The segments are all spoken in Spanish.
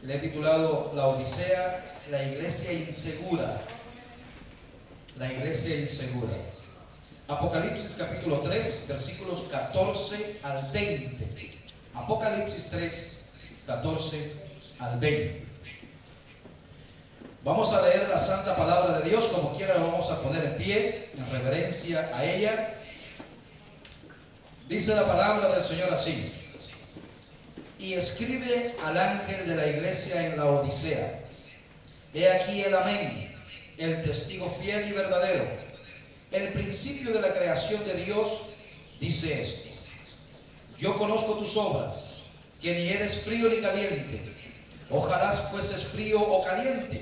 Le he titulado La Odisea, la iglesia insegura. La iglesia insegura. Apocalipsis capítulo 3, versículos 14 al 20. Apocalipsis 3, 14 al 20. Vamos a leer la santa palabra de Dios. Como quiera, lo vamos a poner en pie, en reverencia a ella. Dice la palabra del Señor así: y escribe al ángel de la iglesia en la Odisea: he aquí el amén, el testigo fiel y verdadero, el principio de la creación de Dios, dice esto: yo conozco tus obras, que ni eres frío ni caliente. Ojalá fueses frío o caliente,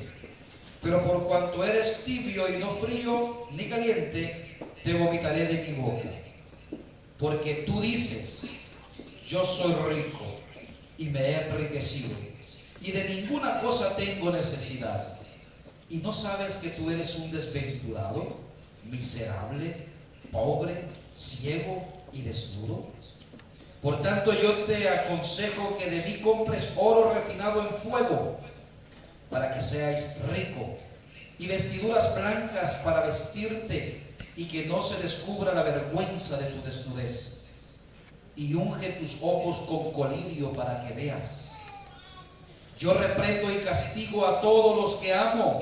pero por cuanto eres tibio y no frío ni caliente, te vomitaré de mi boca. Porque tú dices: yo soy rico y me he enriquecido, y de ninguna cosa tengo necesidad. ¿Y no sabes que tú eres un desventurado, miserable, pobre, ciego y desnudo? Por tanto, yo te aconsejo que de mí compres oro refinado en fuego, para que seáis rico, y vestiduras blancas para vestirte, y que no se descubra la vergüenza de tu desnudez. Y unge tus ojos con colirio para que veas. Yo reprendo y castigo a todos los que amo.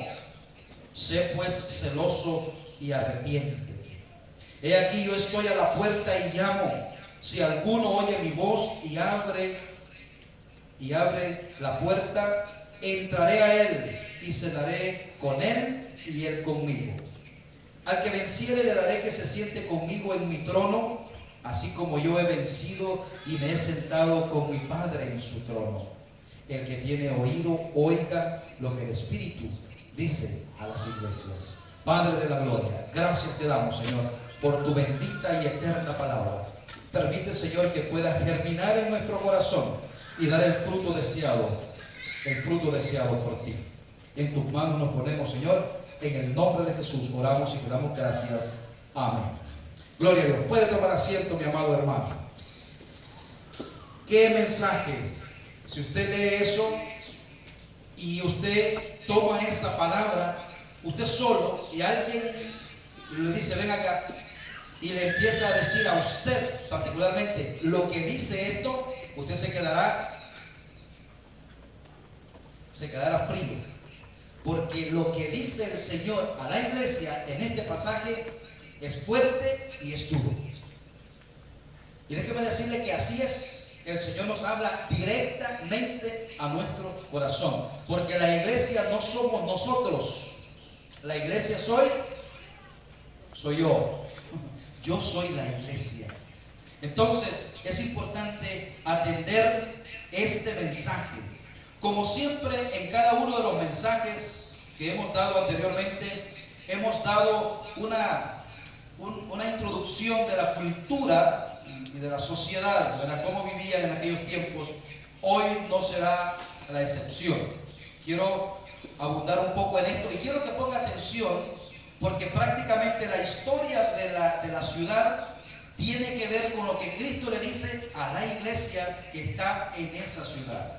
Sé pues celoso y arrepiéntete. He aquí, yo estoy a la puerta y llamo. Si alguno oye mi voz y abre la puerta, entraré a él y cenaré con él y él conmigo. Al que venciere le daré que se siente conmigo en mi trono, así como yo he vencido y me he sentado con mi Padre en su trono. El que tiene oído, oiga lo que el Espíritu dice a las iglesias. Padre de la gloria, gracias te damos, Señor, por tu bendita y eterna palabra. Permite, Señor, que pueda germinar en nuestro corazón y dar el fruto deseado por ti. En tus manos nos ponemos, Señor, en el nombre de Jesús oramos y te damos gracias. Amén. Gloria a Dios. Puede tomar asiento, mi amado hermano. ¿Qué mensaje? Si usted lee eso y usted toma esa palabra, usted solo, y alguien le dice: ven acá, y le empieza a decir a usted particularmente lo que dice esto, usted se quedará frío. Porque lo que dice el Señor a la iglesia en este pasaje es fuerte y es duro. Y déjeme decirle que así es. El Señor nos habla directamente a nuestro corazón. Porque la iglesia no somos nosotros. La iglesia soy yo. Yo soy la iglesia. Entonces es importante atender este mensaje. Como siempre, en cada uno de los mensajes que hemos dado anteriormente, hemos dado una introducción de la cultura y de la sociedad, de cómo vivían en aquellos tiempos. Hoy no será la excepción. Quiero abundar un poco en esto y quiero que ponga atención, porque prácticamente la historia de la ciudad tiene que ver con lo que Cristo le dice a la iglesia que está en esa ciudad.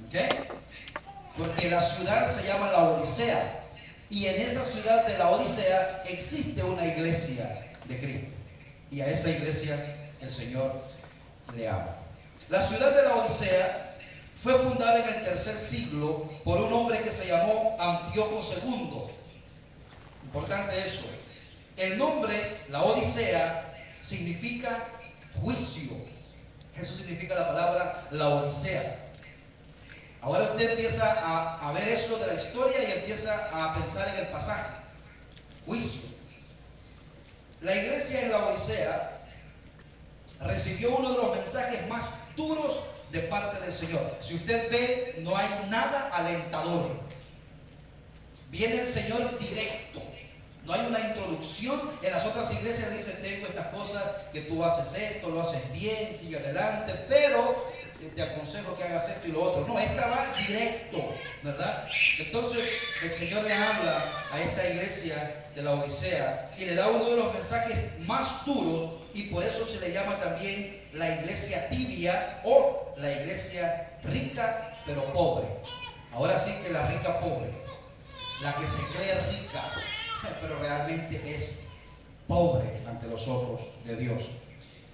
¿Okay? Porque la ciudad se llama la Odisea, y en esa ciudad de la Odisea existe una iglesia de Cristo, y a esa iglesia el Señor le habla. La ciudad de la Odisea fue fundada en el tercer siglo por un hombre que se llamó Antíoco II. Importante eso. El nombre, la Odisea, significa juicio. Eso significa la palabra la Odisea. Ahora usted empieza a ver eso de la historia y empieza a pensar en el pasaje. Juicio. La iglesia en la Odisea recibió uno de los mensajes más duros de parte del Señor. Si usted ve, no hay nada alentador. Viene el Señor directo. No hay una introducción. En las otras iglesias dicen: tengo estas cosas, que tú haces esto, lo haces bien, sigue adelante, pero te aconsejo que hagas esto y lo otro. No, esta va directo, ¿verdad? Entonces el Señor le habla a esta iglesia de la Odisea y le da uno de los mensajes más duros, y por eso se le llama también la iglesia tibia o la iglesia rica pero pobre. Ahora sí que la rica pobre, la que se cree rica, pero realmente es pobre ante los ojos de Dios.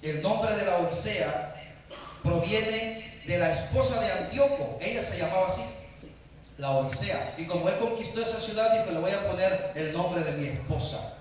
El nombre de la Odisea proviene de la esposa de Antíoco. Ella se llamaba así, la Odisea. Y como él conquistó esa ciudad, dijo: le voy a poner el nombre de mi esposa.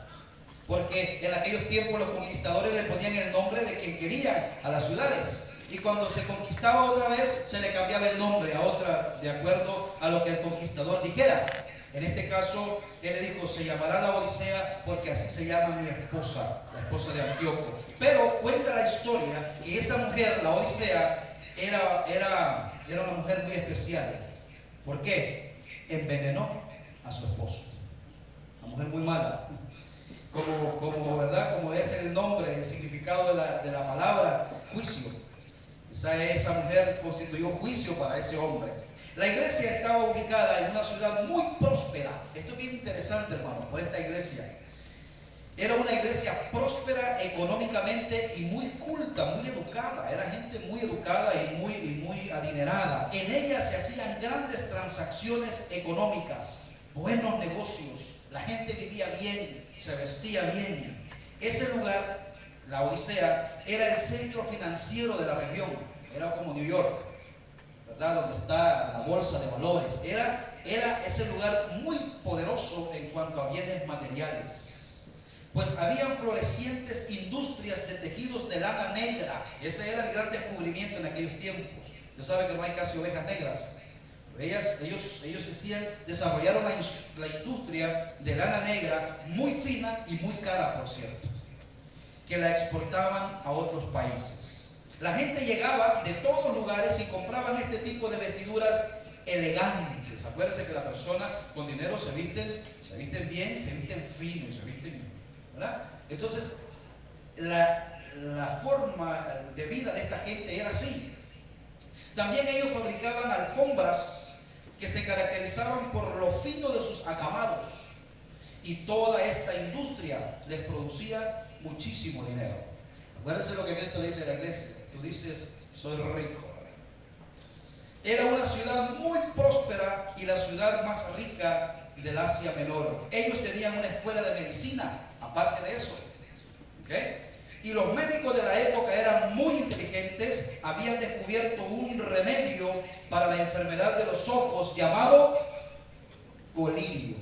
Porque en aquellos tiempos los conquistadores le ponían el nombre de quien querían a las ciudades. Y cuando se conquistaba otra vez, se le cambiaba el nombre a otra de acuerdo a lo que el conquistador dijera. En este caso, él le dijo: se llamará la Odisea porque así se llama mi esposa, la esposa de Antíoco. Pero cuenta la historia que esa mujer, la Odisea, era una mujer muy especial. ¿Por qué? Envenenó a su esposo. Una mujer muy mala. ¿Verdad? Como es el nombre, el significado de la palabra, juicio. Esa mujer constituyó juicio para ese hombre. La iglesia estaba ubicada en una ciudad muy próspera. Esto es bien interesante, hermano, por esta iglesia. Era una iglesia próspera económicamente y muy culta, muy educada. Era gente muy educada y muy adinerada. En ella se hacían grandes transacciones económicas, buenos negocios. La gente vivía bien, se vestía bien. Ese lugar, la Odisea, era el centro financiero de la región. Era como New York, ¿verdad? Donde está la bolsa de valores. Era ese lugar muy poderoso en cuanto a bienes materiales. Pues habían florecientes industrias de tejidos de lana negra. Ese era el gran descubrimiento en aquellos tiempos. Usted sabe que no hay casi ovejas negras. Ellos desarrollaron la industria de lana negra, muy fina y muy cara, por cierto, que la exportaban a otros países. La gente llegaba de todos lugares y compraban este tipo de vestiduras elegantes. Acuérdense que la persona con dinero se visten bien, se visten fino y se visten, ¿verdad? Entonces, la forma de vida de esta gente era así. También ellos fabricaban alfombras que se caracterizaban por lo fino de sus acabados. Y toda esta industria les producía muchísimo dinero. Acuérdense lo que Cristo le dice a la iglesia. Tú dices: soy rico. Era una ciudad muy próspera y la ciudad más rica del Asia Menor. Ellos tenían una escuela de medicina, aparte de eso. ¿Okay? Y los médicos de la época eran muy inteligentes. Habían descubierto un remedio para la enfermedad de los ojos llamado colirio.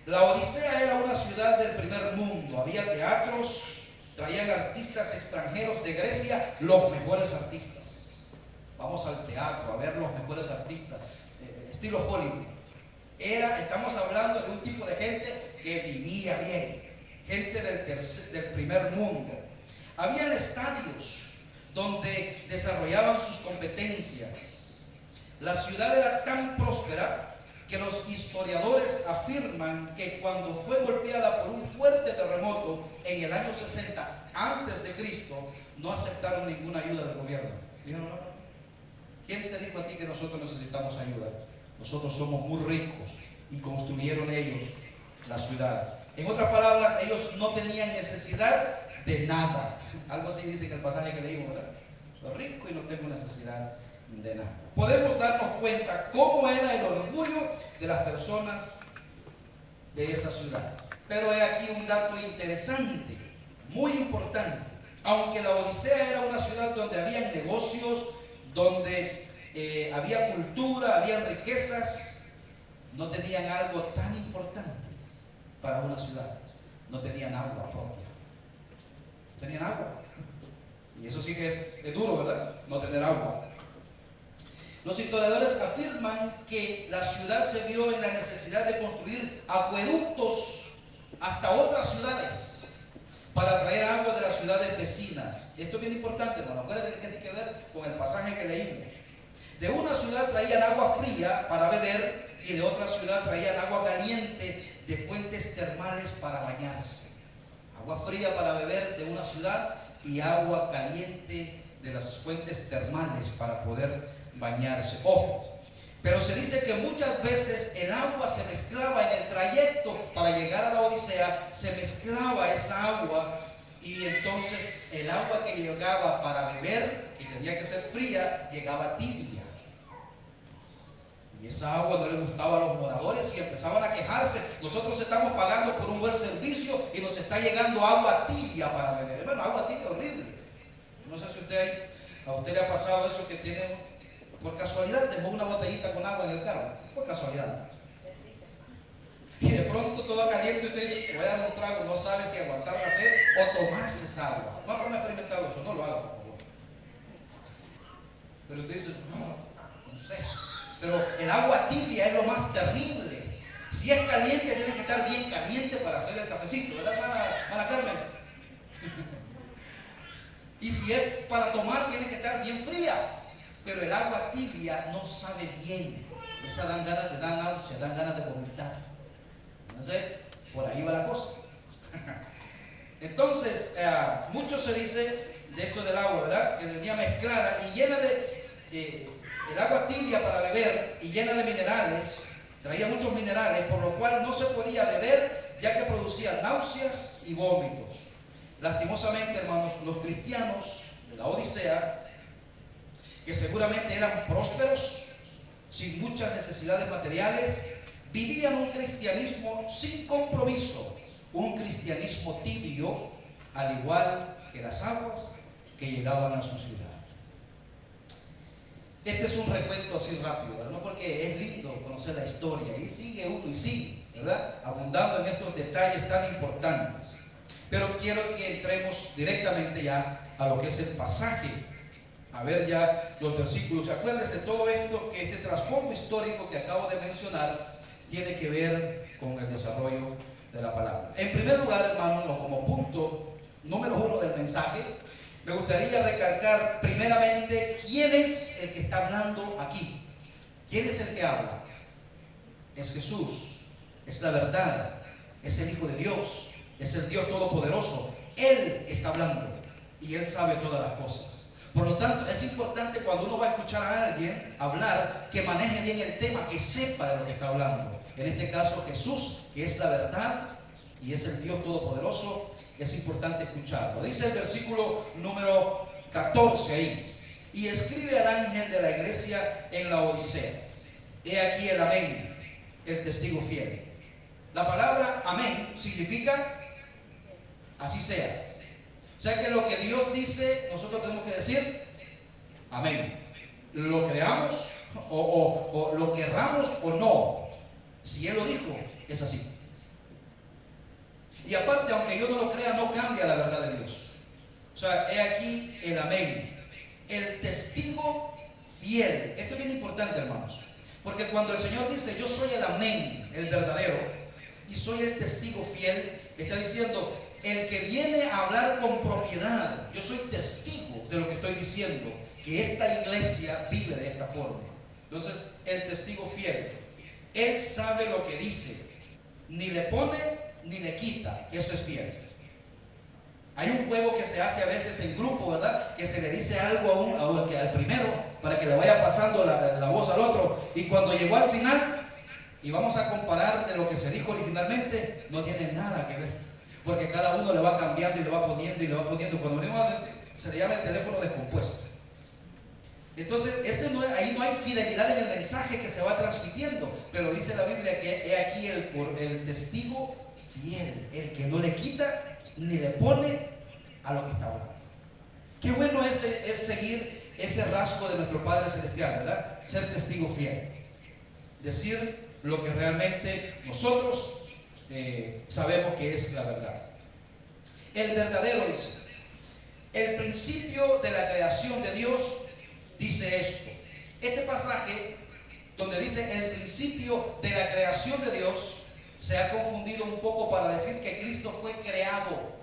La Odisea era una ciudad del primer mundo. Había teatros, traían artistas extranjeros de Grecia, los mejores artistas. Vamos al teatro a ver los mejores artistas, estilo Hollywood. Estamos hablando de un tipo de gente que vivía bien. Gente del primer mundo. Habían estadios donde desarrollaban sus competencias. La ciudad era tan próspera que los historiadores afirman que cuando fue golpeada por un fuerte terremoto en el año 60 antes de Cristo, no aceptaron ninguna ayuda del gobierno. ¿Dijeron no? ¿Quién te dijo a ti que nosotros necesitamos ayuda? Nosotros somos muy ricos y construyeron ellos la ciudad. En otras palabras, ellos no tenían necesidad de nada. Algo así dice que el pasaje que leímos, ¿verdad? Soy rico y no tengo necesidad de nada. Podemos darnos cuenta cómo era el orgullo de las personas de esa ciudad. Pero hay aquí un dato interesante, muy importante. Aunque la Odisea era una ciudad donde había negocios, donde había cultura, había riquezas, no tenían algo tan importante para una ciudad. No tenían agua propia. No tenían agua. Y eso sí que es duro, ¿verdad? No tener agua. Los historiadores afirman que la ciudad se vio en la necesidad de construir acueductos hasta otras ciudades para traer agua de las ciudades vecinas. Esto es bien importante, hermano. Acuérdense que tiene que ver con el pasaje que leímos. De una ciudad traían agua fría para beber y de otra ciudad traían agua caliente de fuentes termales para bañarse. Agua fría para beber de una ciudad y agua caliente de las fuentes termales para poder bañarse. Ojo, pero se dice que muchas veces el agua se mezclaba en el trayecto para llegar a la Odisea, se mezclaba esa agua y entonces el agua que llegaba para beber, que tenía que ser fría, llegaba tibia. Y esa agua no le gustaba a los moradores y empezaban a quejarse. Nosotros estamos pagando por un buen servicio y nos está llegando agua tibia para beber. Bueno, agua tibia horrible. No sé si a usted le ha pasado eso, que tiene, por casualidad, dejó una botellita con agua en el carro. Por casualidad. Y de pronto todo caliente, usted dice, voy a dar un trago, no sabe si aguantar la sed o tomarse esa agua. No han experimentado eso, no lo haga, por favor. Pero usted dice, no sé. Pero el agua tibia es lo más terrible. Si es caliente, tiene que estar bien caliente para hacer el cafecito, ¿verdad, hermana Carmen? Y si es para tomar, tiene que estar bien fría. Pero el agua tibia no sabe bien. Esa dan ganas de dar náusea, dan ganas de vomitar. Entonces, por ahí va la cosa. Entonces, mucho se dice de esto del agua, ¿verdad? Que venía mezclada y llena de el agua tibia para beber y llena de minerales, traía muchos minerales, por lo cual no se podía beber, ya que producía náuseas y vómitos. Lastimosamente, hermanos, los cristianos de la Odisea, que seguramente eran prósperos, sin muchas necesidades materiales, vivían un cristianismo sin compromiso, un cristianismo tibio, al igual que las aguas que llegaban a su ciudad. Este es un recuento así rápido, ¿verdad? No, porque es lindo conocer la historia, y sigue uno y sigue, ¿verdad? Abundando en estos detalles tan importantes. Pero quiero que entremos directamente ya a lo que es el pasaje, a ver ya los versículos. Acuérdense, todo esto, que este trasfondo histórico que acabo de mencionar tiene que ver con el desarrollo de la palabra. En primer lugar, hermanos, como punto número 1 del mensaje, me gustaría recalcar primeramente quién es el que está hablando aquí. ¿Quién es el que habla? Es Jesús, es la verdad, es el Hijo de Dios, es el Dios Todopoderoso. Él está hablando y Él sabe todas las cosas. Por lo tanto, es importante cuando uno va a escuchar a alguien hablar, que maneje bien el tema, que sepa de lo que está hablando. En este caso, Jesús, que es la verdad y es el Dios Todopoderoso, es importante escucharlo. Dice el versículo número 14 ahí: y escribe al ángel de la iglesia en la Odisea. He aquí el amén, el testigo fiel. La palabra amén significa así sea. O sea que lo que Dios dice, nosotros tenemos que decir amén. Lo creamos o lo querramos o no. Si Él lo dijo, es así. Y aparte, aunque yo no lo crea, no cambia la verdad de Dios. O sea, he aquí el amén, el testigo fiel. Esto es bien importante, hermanos, porque cuando el Señor dice yo soy el amén, el verdadero, y soy el testigo fiel, está diciendo el que viene a hablar con propiedad. Yo soy testigo de lo que estoy diciendo, que esta iglesia vive de esta forma. Entonces, el testigo fiel, él sabe lo que dice, ni le pone ni le quita. Eso es fiel. Hay un juego que se hace a veces en grupo, ¿verdad? Que se le dice algo al primero para que le vaya pasando la voz al otro, y cuando llegó al final y vamos a comparar de lo que se dijo originalmente, no tiene nada que ver, porque cada uno le va cambiando y le va poniendo y le va poniendo. Cuando venimos a sentir, se le llama el teléfono descompuesto. Entonces, ahí no hay fidelidad en el mensaje que se va transmitiendo. Pero dice la Biblia que he aquí el testigo fiel, el que no le quita ni le pone a lo que está hablando. Qué bueno es seguir ese rasgo de nuestro Padre Celestial, ¿verdad? Ser testigo fiel, decir lo que realmente nosotros sabemos que es la verdad. El verdadero dice, el principio de la creación de Dios dice esto. Este pasaje donde dice el principio de la creación de Dios se ha confundido un poco para decir que Cristo fue creado.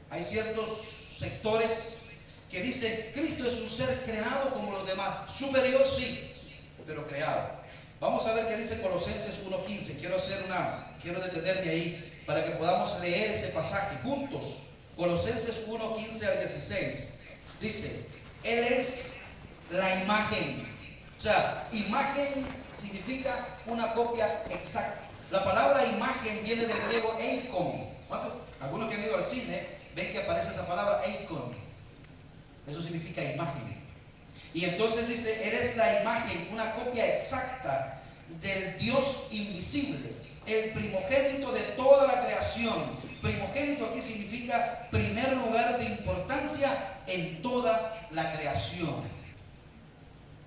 Hay ciertos sectores que dicen Cristo es un ser creado como los demás, superior sí, pero creado. Vamos a ver qué dice Colosenses 1:15. Quiero detenerme ahí para que podamos leer ese pasaje juntos. Colosenses 1:15 al 16. Dice, Él es la imagen. O sea, imagen significa una copia exacta. La palabra imagen viene del griego eikon. Algunos que han ido al cine ven que aparece esa palabra eikon. Eso significa imagen. Y entonces dice, Él es la imagen, una copia exacta del Dios invisible, el primogénito de toda la creación. Primogénito aquí significa primer lugar de importancia en toda la creación.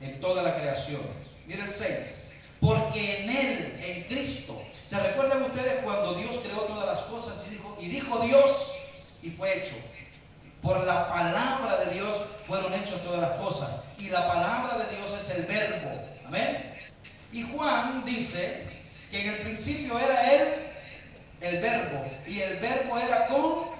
En toda la creación. Miren el 6. Porque en Él, en Cristo. ¿Se recuerdan ustedes cuando Dios creó todas las cosas y dijo Dios y fue hecho? Por la palabra de Dios fueron hechas todas las cosas. Y la palabra de Dios es el verbo. Amén. Y Juan dice que en el principio era Él, el verbo. Y el verbo era con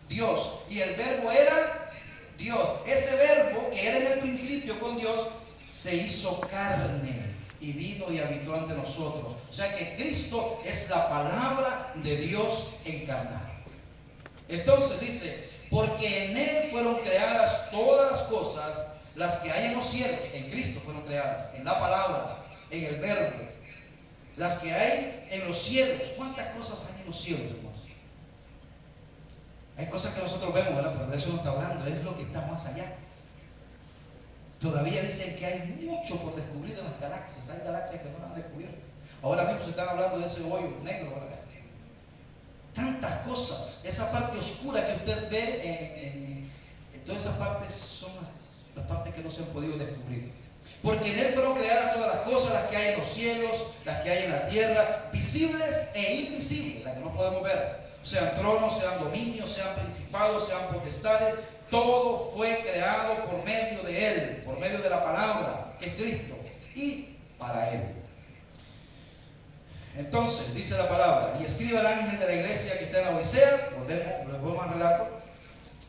Dios. Y el verbo era Dios. Ese verbo que era en el principio con Dios se hizo carne y vino y habitó ante nosotros. O sea que Cristo es la palabra de Dios encarnada. Entonces dice, porque en Él fueron creadas todas las cosas, las que hay en los cielos, en Cristo fueron creadas, en la palabra, en el verbo. Las que hay en los cielos. ¿Cuántas cosas hay en los cielos, hermanos? Hay cosas que nosotros vemos, ¿verdad? Pero de eso no está hablando, es lo que está más allá. Todavía dicen que hay mucho por descubrir en las galaxias. Hay galaxias que no han descubierto. Ahora mismo se están hablando de ese hoyo negro, ¿verdad? Tantas cosas. Esa parte oscura que usted ve en todas esas partes son las partes que no se han podido descubrir. Porque en Él fueron creadas todas las cosas, las que hay en los cielos, las que hay en la tierra, visibles e invisibles, las que no podemos ver. Sean tronos, sean dominios, sean principados, sean potestades. Todo fue creado por medio de Él, por medio de la palabra, que es Cristo, y para Él. Entonces, dice la palabra, y escribe el ángel de la iglesia que está en la Odisea, volvemos al relato.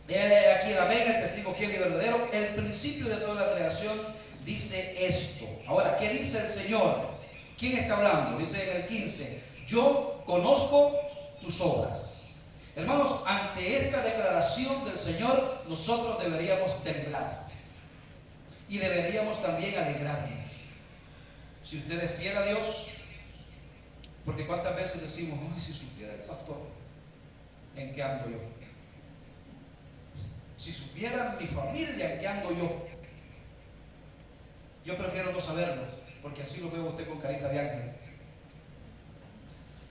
Aquí el amén, el testigo fiel y verdadero, el principio de toda la creación, dice esto. Ahora, ¿qué dice el Señor? ¿Quién está hablando? Dice en el 15, yo conozco tus obras. Hermanos, ante esta declaración del Señor, nosotros deberíamos temblar y deberíamos también alegrarnos. Si usted es fiel a Dios, porque cuántas veces decimos, no, si supiera el pastor en qué ando yo, si supiera mi familia en qué ando yo prefiero no saberlo, porque así lo veo usted con carita de ángel.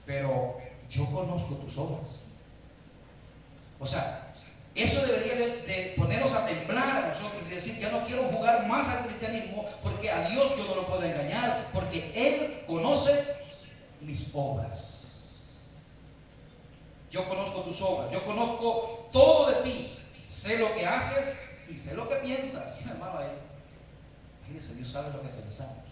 Pero yo conozco tus obras. O sea, eso debería de ponernos a temblar a nosotros y decir, ya no quiero jugar más al cristianismo, porque a Dios yo no lo puedo engañar, porque Él conoce mis obras. Yo conozco tus obras, yo conozco todo de ti, sé lo que haces y sé lo que piensas. Hermano, fíjense, Dios sabe lo que pensamos.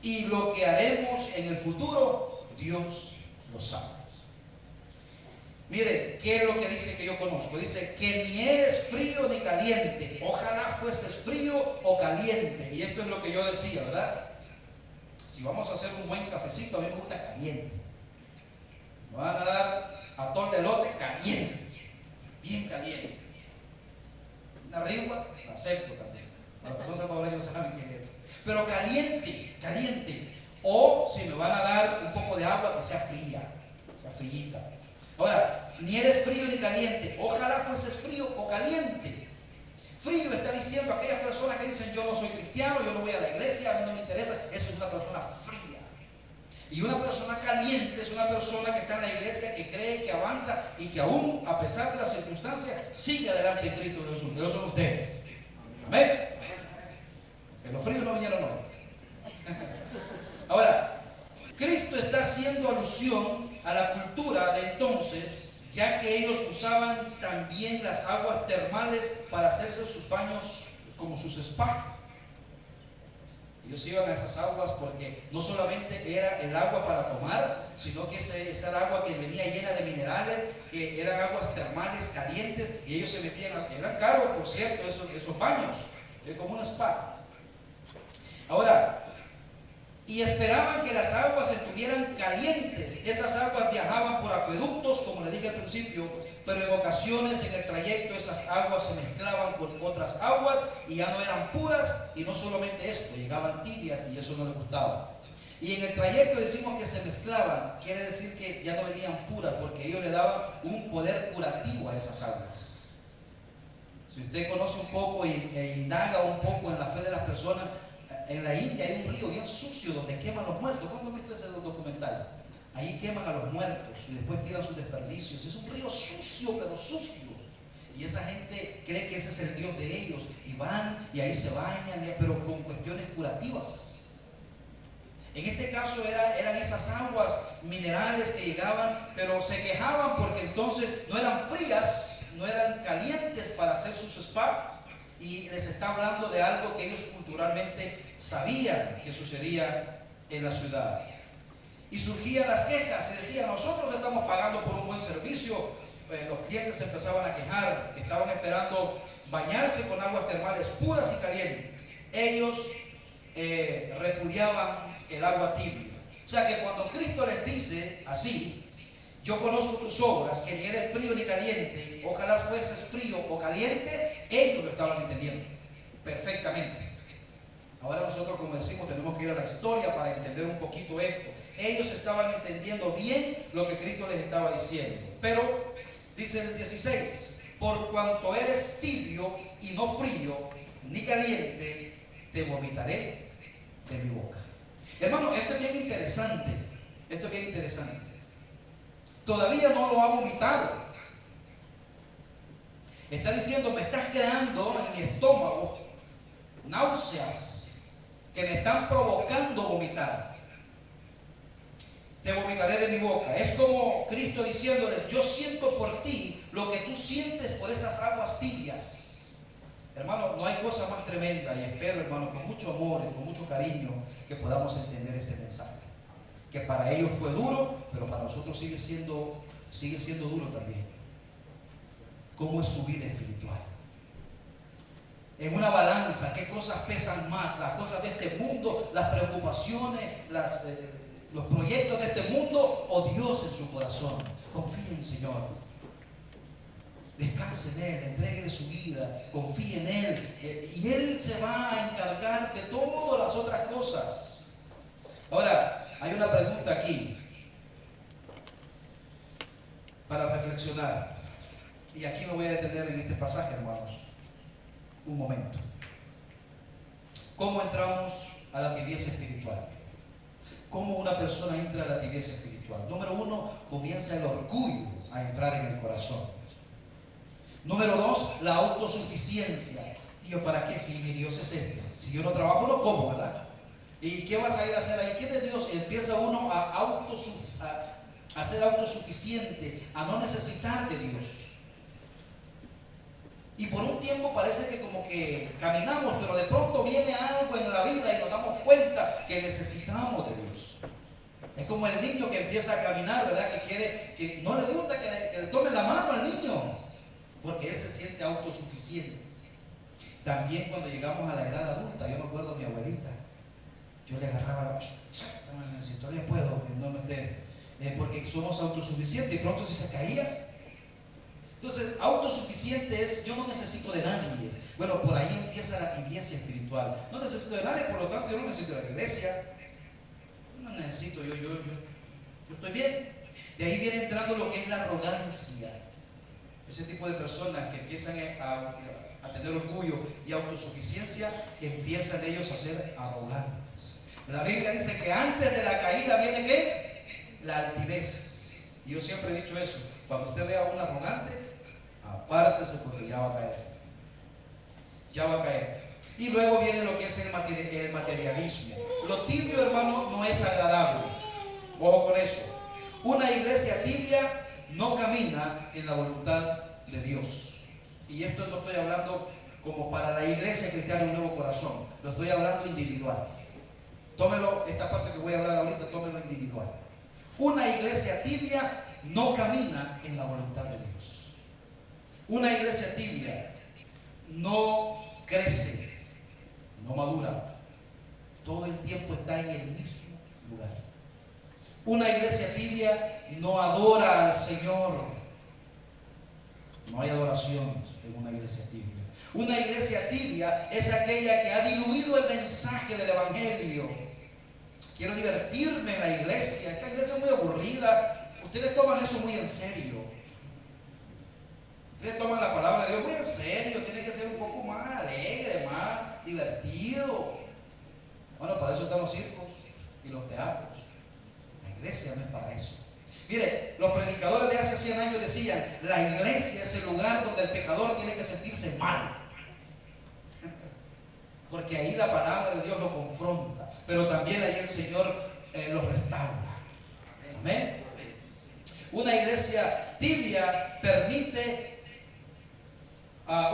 Y lo que haremos en el futuro, Dios lo sabe. Mire, ¿qué es lo que dice que yo conozco? Dice que ni eres frío ni caliente. Ojalá fueses frío o caliente. Y esto es lo que yo decía, ¿verdad? Si vamos a hacer un buen cafecito, a mí me gusta caliente. Me van a dar atol de elote caliente. Bien caliente. Una rigua, la acepto también. Las personas salvadoreñas saben qué es eso. Pero caliente, caliente. O si me van a dar un poco de agua que sea fría, sea frillita. Ahora, ni eres frío ni caliente. Ojalá fueses frío o caliente. Frío está diciendo a aquellas personas que dicen, yo no soy cristiano, yo no voy a la iglesia, a mí no me interesa. Eso es una persona fría. Y una persona caliente es una persona que está en la iglesia, que cree, que avanza y que aún, a pesar de las circunstancias, sigue adelante en Cristo Jesús. Ellos son ustedes. Amén. Que los fríos no vinieron hoy. Ahora, Cristo está haciendo alusión a la cultura de entonces, ya que ellos usaban también las aguas termales para hacerse sus baños como sus spas. Ellos iban a esas aguas porque no solamente era el agua para tomar, sino que esa era agua que venía llena de minerales, que eran aguas termales calientes, y ellos se metían, eran caros por cierto esos baños, como un spa. Ahora, y esperaban que las aguas estuvieran calientes. Esas aguas viajaban por acueductos, como le dije al principio, pero en ocasiones en el trayecto esas aguas se mezclaban con otras aguas y ya no eran puras. Y no solamente esto, llegaban tibias y eso no les gustaba. Y en el trayecto decimos que se mezclaban, quiere decir que ya no venían puras, porque ellos le daban un poder curativo a esas aguas. Si usted conoce un poco e indaga un poco en la fe de las personas, en la India hay un río bien sucio donde queman los muertos. ¿Cuándo han visto ese documental? Ahí queman a los muertos y después tiran sus desperdicios. Es un río sucio, pero sucio. Y esa gente cree que ese es el Dios de ellos. Y van y ahí se bañan, pero con cuestiones curativas. En este caso eran esas aguas minerales que llegaban, pero se quejaban porque entonces no eran frías, no eran calientes para hacer sus spa. Y les está hablando de algo que ellos culturalmente sabían que sucedía en la ciudad. Y surgían las quejas, se decía, nosotros estamos pagando por un buen servicio. Los clientes se empezaban a quejar, que estaban esperando bañarse con aguas termales puras y calientes. Ellos repudiaban el agua tibia. O sea que cuando Cristo les dice así, yo conozco tus obras, que ni eres frío ni caliente, ojalá fueses frío o caliente, ellos lo estaban entendiendo perfectamente. Ahora nosotros, como decimos, tenemos que ir a la historia para entender un poquito esto. Ellos estaban entendiendo bien lo que Cristo les estaba diciendo. Pero, dice el 16, por cuanto eres tibio y no frío ni caliente, te vomitaré de mi boca. Hermano, esto es bien interesante. Esto es bien interesante. Todavía no lo ha vomitado. Está diciendo, me estás creando en mi estómago náuseas que me están provocando vomitar. Te vomitaré de mi boca. Es como Cristo diciéndole, yo siento por ti lo que tú sientes por esas aguas tibias. Hermano, no hay cosa más tremenda, y espero, hermano, con mucho amor y con mucho cariño que podamos entender este mensaje. Que para ellos fue duro, pero para nosotros sigue siendo duro también. ¿Cómo es su vida espiritual? En una balanza, ¿qué cosas pesan más? Las cosas de este mundo, las preocupaciones, los proyectos de este mundo, o Dios en su corazón. Confíe en el Señor. Descanse en Él, entréguele su vida, confíe en Él, y Él se va a encargar de todas las otras cosas. Ahora, hay una pregunta aquí para reflexionar, y aquí me voy a detener en este pasaje, hermanos, un momento. ¿Cómo entramos a la tibieza espiritual? ¿Cómo una persona entra a la tibieza espiritual? Número uno, comienza el orgullo a entrar en el corazón. Número dos, la autosuficiencia. Yo, ¿para qué? Si mi Dios es este. Si yo no trabajo, no como, ¿verdad? ¿Y qué vas a ir a hacer ahí? ¿Qué de Dios? Empieza uno a ser autosuficiente, a no necesitar de Dios. Y por un tiempo parece que como que caminamos, pero de pronto viene algo en la vida y nos damos cuenta que necesitamos de Dios. Es como el niño que empieza a caminar, ¿verdad? Que no le gusta que le tomen la mano al niño, porque él se siente autosuficiente. También cuando llegamos a la edad adulta, yo me acuerdo de mi abuelita, yo le agarraba la mano, no necesito, todavía puedo, no porque somos autosuficientes, y pronto si se caía. Entonces, autosuficiente es, yo no necesito de nadie. Bueno, por ahí empieza la tibieza espiritual. No necesito de nadie, por lo tanto yo no necesito de la iglesia. No necesito, yo estoy bien. De ahí viene entrando lo que es la arrogancia. Ese tipo de personas que empiezan a tener orgullo y autosuficiencia, empiezan ellos a ser arrogantes. La Biblia dice que antes de la caída viene ¿qué? La altivez. Y yo siempre he dicho eso. Cuando usted vea a un arrogante, apártese porque ya va a caer. Ya va a caer. Y luego viene lo que es el materialismo. Lo tibio, hermano, no es agradable. Ojo con eso. Una iglesia tibia no camina en la voluntad de Dios. Y esto no estoy hablando como para la iglesia cristiana Un Nuevo Corazón. Lo estoy hablando individual. Tómelo, esta parte que voy a hablar ahorita, tómelo individual. Una iglesia tibia no camina en la voluntad de Dios. Una iglesia tibia no crece, no madura. Todo el tiempo está en el mismo lugar. Una iglesia tibia no adora al Señor. No hay adoración en una iglesia tibia. Una iglesia tibia es aquella que ha diluido el mensaje del Evangelio. Quiero divertirme en la iglesia. Esta iglesia es muy aburrida. Ustedes toman eso muy en serio. Ustedes toman la palabra de Dios muy en serio, tiene que ser un poco más alegre, más divertido. Bueno, para eso están los circos y los teatros. La iglesia no es para eso. Mire, los predicadores de hace 100 años decían, la iglesia es el lugar donde el pecador tiene que sentirse mal. Porque ahí la palabra de Dios lo confronta, pero también ahí el Señor lo restaura. Amén. Una iglesia tibia permite,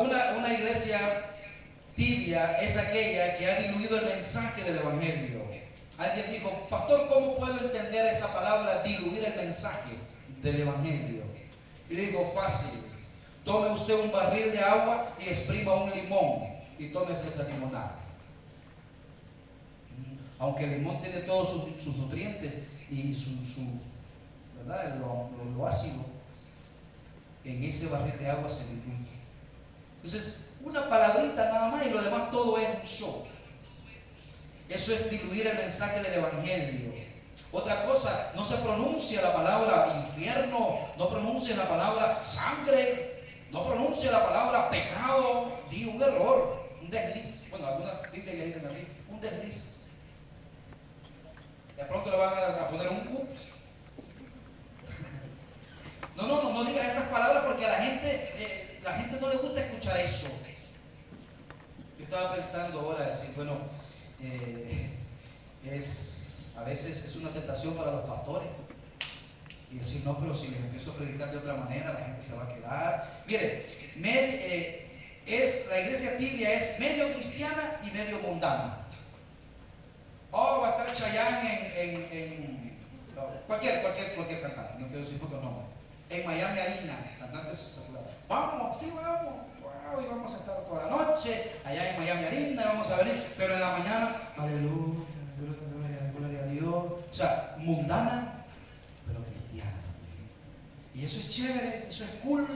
una iglesia tibia es aquella que ha diluido el mensaje del Evangelio. Alguien dijo, pastor, ¿cómo puedo entender esa palabra, diluir el mensaje del Evangelio? Y le digo, fácil. Tome usted un barril de agua y exprima un limón y tómese esa limonada. Aunque el limón tiene todos sus nutrientes y ¿verdad? Lo ácido, en ese barril de agua se diluye. Entonces, una palabrita nada más y lo demás todo es un show. Eso es diluir el mensaje del Evangelio. Otra cosa, no se pronuncia la palabra infierno, no pronuncia la palabra sangre, no pronuncia la palabra pecado. Di un error, un desliz. Bueno, algunas Biblias le dicen así, un desliz. De pronto le van a poner un ups. No digas esas palabras porque a la gente no le gusta escuchar eso. Yo estaba pensando ahora, decir, bueno, a veces es una tentación para los pastores. Y decir, no, pero si les empiezo a predicar de otra manera, la gente se va a quedar. Mire, la iglesia tibia es medio cristiana y medio mundana. Oh, va a estar Chayanne cualquier cantante, no quiero decir otro nombre. En Miami Arena, cantantes. Vamos, sí, vamos. Wow, y vamos a estar toda la noche allá en Miami Arena, vamos a venir, pero en la mañana, aleluya, gloria a Dios. O sea, mundana, pero cristiana también. Y eso es chévere, eso es cool,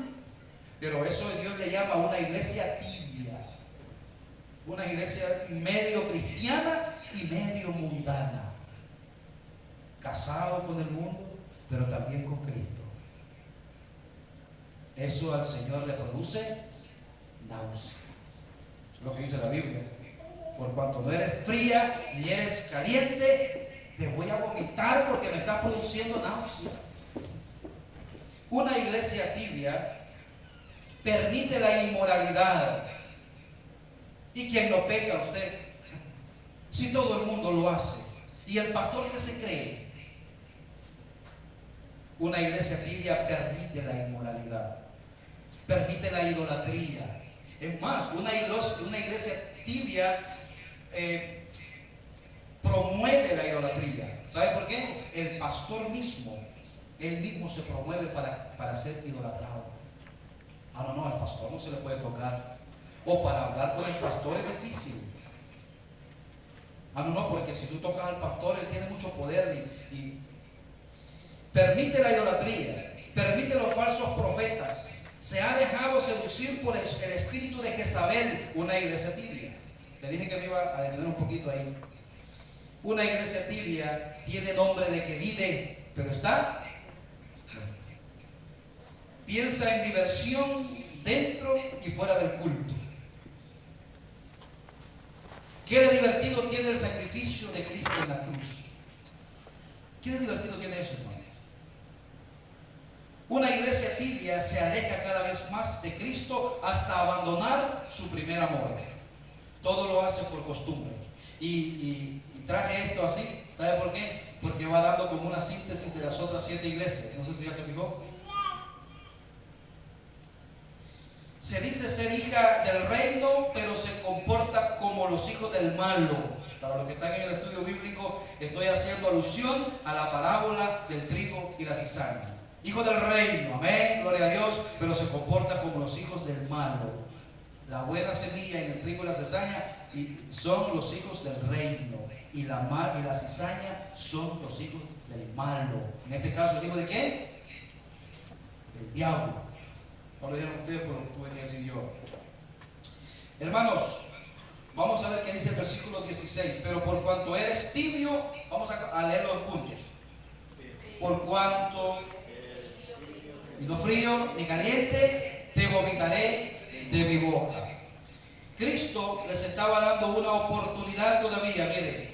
pero eso Dios le llama una iglesia tibia. Una iglesia medio cristiana y medio mundana. Casado con el mundo, pero también con Cristo. Eso al Señor le produce náusea. Eso es lo que dice la Biblia. Por cuanto no eres fría ni eres caliente, te voy a vomitar porque me está produciendo náusea. Una iglesia tibia permite la inmoralidad. ¿Y quién no peca? Usted. Si todo el mundo lo hace. ¿Y el pastor qué se cree? Una iglesia tibia permite la inmoralidad, permite la idolatría. Es más, una iglesia tibia promueve la idolatría. ¿Sabe por qué? El pastor mismo, él mismo se promueve para ser idolatrado. No, al pastor no se le puede tocar. O para hablar con el pastor es difícil. No, porque si tú tocas al pastor, él tiene mucho poder y permite la idolatría, permite los falsos profetas. Se ha dejado seducir por el espíritu de Jezabel, una iglesia tibia. Le dije que me iba a detener un poquito ahí. Una iglesia tibia tiene nombre de que vive, pero está. Piensa en diversión dentro y fuera del culto. ¿Qué de divertido tiene el sacrificio de Cristo en la cruz? ¿Qué de divertido tiene eso, hermano? Una iglesia tibia se aleja cada vez más de Cristo hasta abandonar su primer amor. Todo lo hace por costumbre. Y traje esto así, ¿sabe por qué? Porque va dando como una síntesis de las otras 7 iglesias. No sé si ya se fijó. Se dice ser hija del reino, pero se comporta como los hijos del malo. Para los que están en el estudio bíblico, estoy haciendo alusión a la parábola del trigo y la cizaña. Hijo del reino, amén, gloria a Dios, pero se comporta como los hijos del malo. La buena semilla en el trigo y la cizaña son los hijos del reino, y la cizaña son los hijos del malo. En este caso, ¿el hijo de qué? Del diablo. No lo dijeron ustedes, pero tuve que decir yo. Hermanos, vamos a ver qué dice el versículo 16. Pero por cuanto eres tibio, vamos a leer los puntos. Por cuanto, ni no frío, ni caliente, te vomitaré de mi boca. Cristo les estaba dando una oportunidad todavía, miren.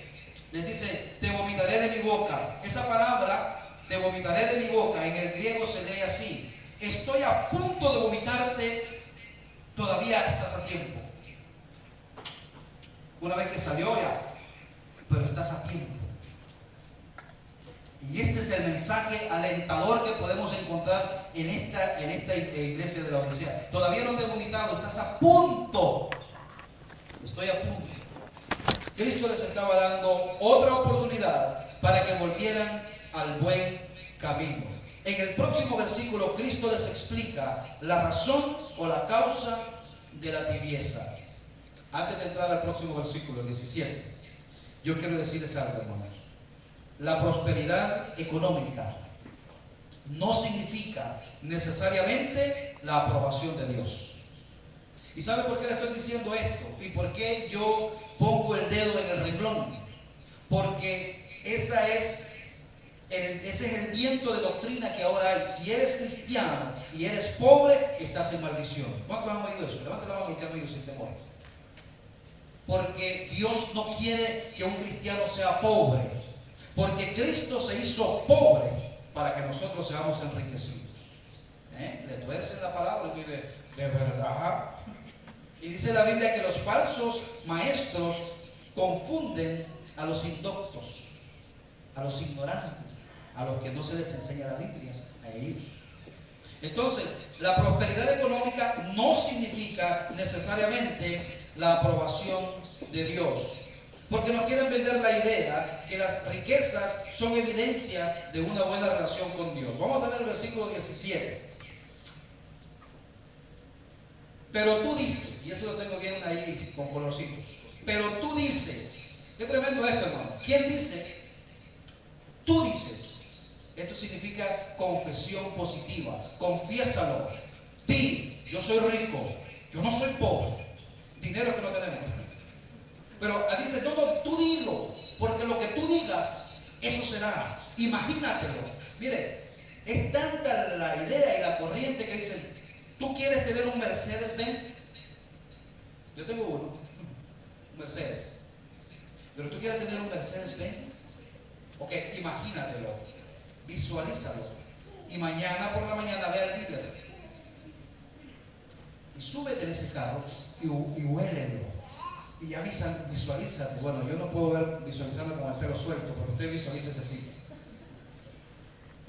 Les dice, te vomitaré de mi boca. Esa palabra, te vomitaré de mi boca, en el griego se lee así: estoy a punto de vomitarte, todavía estás a tiempo. Una vez que salió ya, pero estás a tiempo. Y este es el mensaje alentador que podemos encontrar en esta iglesia de la Odisea. Todavía no te he vomitado, estás a punto. Estoy a punto. Cristo les estaba dando otra oportunidad para que volvieran al buen camino. En el próximo versículo, Cristo les explica la razón o la causa de la tibieza. Antes de entrar al próximo versículo, el 17, yo quiero decirles algo, hermanos. La prosperidad económica no significa necesariamente la aprobación de Dios. ¿Y sabe por qué le estoy diciendo esto? ¿Y por qué yo pongo el dedo en el renglón? Porque ese es el viento de doctrina que ahora hay. Si eres cristiano y eres pobre, estás en maldición. ¿Cuántos han oído eso? Levante la mano los que han oído sin temor. Porque Dios no quiere que un cristiano sea pobre. Porque Cristo se hizo pobre para que nosotros seamos enriquecidos. Le tuercen la palabra y dice, ¿de verdad? Y dice la Biblia que los falsos maestros confunden a los indoctos, a los ignorantes, a los que no se les enseña la Biblia, a ellos. Entonces, la prosperidad económica no significa necesariamente la aprobación de Dios, porque nos quieren vender la idea que las riquezas son evidencia de una buena relación con Dios. Vamos a ver el versículo 17. Pero tú dices, y eso lo tengo bien ahí con colorcitos, pero tú dices, qué tremendo esto, hermano. ¿Quién dice? Tú dices. Esto significa confesión positiva. Confiésalo. Di, yo soy rico, yo no soy pobre. Dinero que no tenemos. Pero dice, no, tú dilo, porque lo que tú digas, eso será. Imagínatelo. Mire, es tanta la idea y la corriente que dicen, ¿tú quieres tener un Mercedes-Benz? Yo tengo uno, un Mercedes. ¿Pero tú quieres tener un Mercedes-Benz? Ok, imagínatelo, visualízalo. Y mañana por la mañana ve al dealer. Y súbete en ese carro y huélelo. Y ya visualízate. Bueno, yo no puedo visualizarme con el pelo suelto, pero usted visualícese así.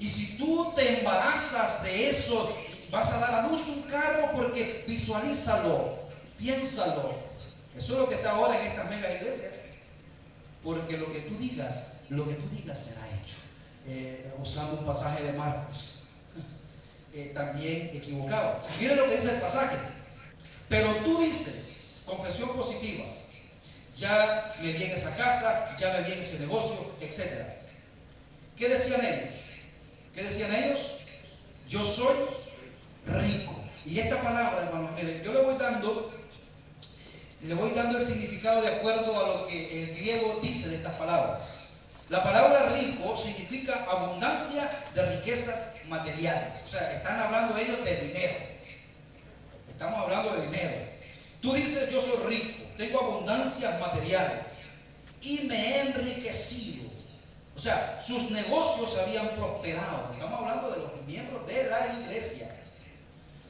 Y si tú te embarazas de eso, vas a dar a luz un carro, porque visualízalo, piénsalo. Eso es lo que está ahora en esta mega iglesia. Porque lo que tú digas será hecho. Usando un pasaje de Marcos, también equivocado. Miren lo que dice el pasaje. Pero tú dices, confesión positiva, ya me vi en esa casa, ya me vi en ese negocio, etc. ¿Qué decían ellos? ¿Qué decían ellos? Yo soy rico. Y esta palabra, hermanos, miren, yo le voy dando el significado de acuerdo a lo que el griego dice de estas palabras. La palabra rico significa abundancia de riquezas materiales. O sea, están hablando ellos de dinero. Estamos hablando de dinero. Tú dices, yo soy rico, tengo abundancias materiales y me he enriquecido. O sea, sus negocios habían prosperado. Estamos hablando de los miembros de la iglesia.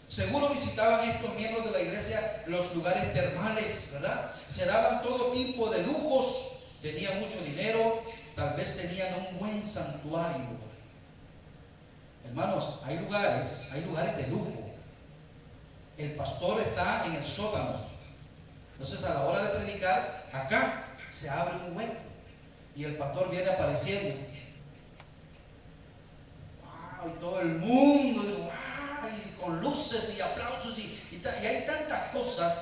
Seguro visitaban estos miembros de la iglesia los lugares termales, ¿verdad? Se daban todo tipo de lujos, tenían mucho dinero, tal vez tenían un buen santuario. Hermanos, hay lugares de lujo. El pastor está en el sótano. Entonces, a la hora de predicar, acá se abre un hueco y el pastor viene apareciendo. ¡Wow! Y todo el mundo, ¡wow! Y con luces y aplausos y hay tantas cosas,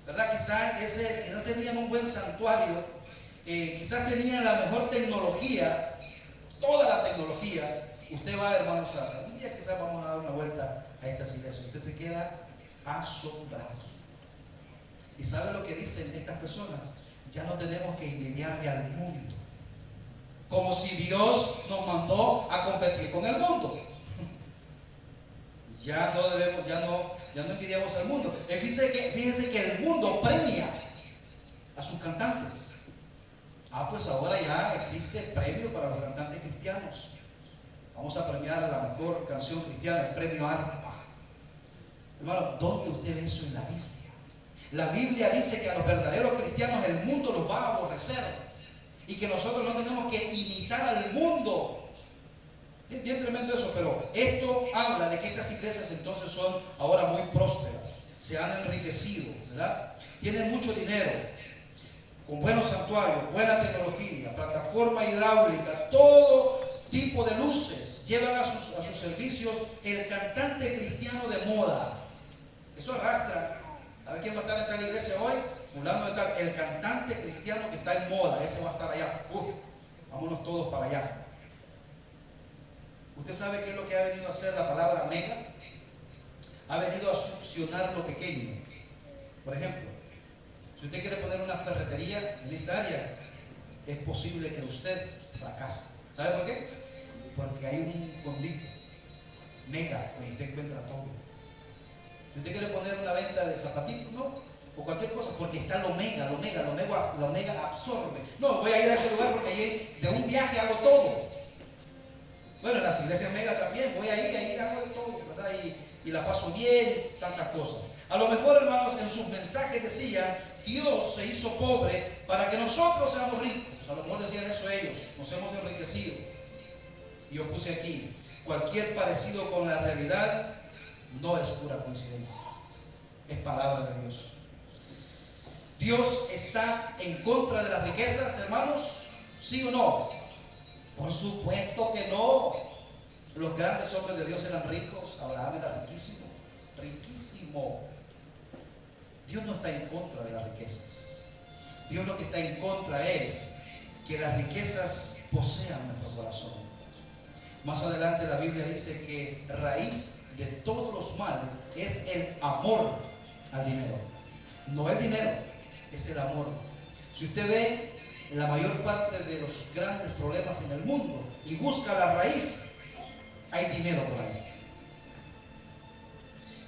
¿verdad? Quizás tenían un buen santuario, quizás tenían la mejor tecnología, toda la tecnología. Usted va, hermanos, un día quizás vamos a dar una vuelta a estas iglesias. Usted se queda asombrado. ¿Y sabe lo que dicen estas personas? Ya no tenemos que envidiarle al mundo. Como si Dios nos mandó a competir con el mundo. ya no envidiamos al mundo. Fíjense que el mundo premia a sus cantantes. Pues ahora ya existe premio para los cantantes cristianos. Vamos a premiar a la mejor canción cristiana, el premio ARPA. Hermano, ¿dónde usted ve eso en la Biblia? La Biblia dice que a los verdaderos cristianos el mundo los va a aborrecer y que nosotros no tenemos que imitar al mundo. Es bien tremendo eso, pero esto habla de que estas iglesias entonces son ahora muy prósperas, se han enriquecido, ¿verdad? Tienen mucho dinero, con buenos santuarios, buena tecnología, plataforma hidráulica, todo tipo de luces, llevan a sus servicios el cantante cristiano de moda. Eso arrastra. A ver quién va a estar en tal iglesia hoy. Fulano de tal, el cantante cristiano que está en moda, ese va a estar allá. Vámonos todos para allá. ¿Usted sabe qué es lo que ha venido a hacer la palabra mega? Ha venido a succionar lo pequeño. Por ejemplo, si usted quiere poner una ferretería en esta área, es posible que usted fracase. ¿Sabe por qué? Porque hay un condito mega donde usted encuentra todo. Si usted quiere poner una venta de zapatitos, ¿no? O cualquier cosa, porque está lo mega absorbe. No, voy a ir a ese lugar porque allí de un viaje hago todo. Bueno, en las iglesias mega también, voy a ir hago de todo, ¿verdad? Y la paso bien, tantas cosas. A lo mejor, hermanos, en sus mensajes decía, Dios se hizo pobre para que nosotros seamos ricos. A lo mejor decían eso ellos, nos hemos enriquecido. Y yo puse aquí, cualquier parecido con la realidad no es pura coincidencia, es palabra de Dios. ¿Dios está en contra de las riquezas, hermanos? ¿Sí o no? Por supuesto que no. Los grandes hombres de Dios eran ricos. Abraham era riquísimo, riquísimo. Dios no está en contra de las riquezas. Dios lo que está en contra es que las riquezas posean nuestro corazón. Más adelante la Biblia dice que raíz de todos los males es el amor al dinero. No el dinero, es el amor. Si usted ve la mayor parte de los grandes problemas en el mundo y busca la raíz, hay dinero por ahí.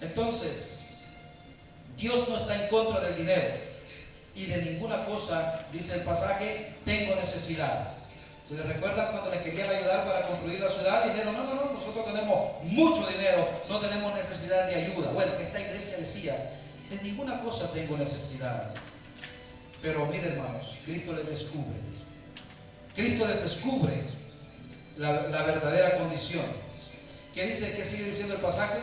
Entonces, Dios no está en contra del dinero y de ninguna cosa, dice el pasaje, tengo necesidad. ¿Se les recuerdan cuando les querían ayudar para construir la ciudad? Y dijeron, no, nosotros tenemos mucho dinero, no tenemos necesidad de ayuda. Bueno, esta iglesia decía, de ninguna cosa tengo necesidad. Pero miren, hermanos, Cristo les descubre. Cristo les descubre la verdadera condición. ¿Qué dice? ¿Qué sigue diciendo el pasaje?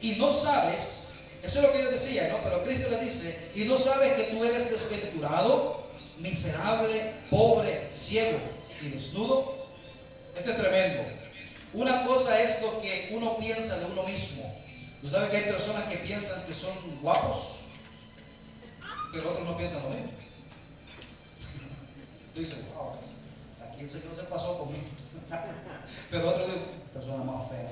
Y no sabes, eso es lo que yo decía, ¿no? Pero Cristo les dice, y no sabes que tú eres desventurado, miserable, pobre, ciego y desnudo. Esto es tremendo. Una cosa es lo que uno piensa de uno mismo. ¿Tú sabes que hay personas que piensan que son guapos, pero otros no piensan lo mismo? Tú dices, wow, aquí el Señor se pasó conmigo. Pero otro dice, persona más fea.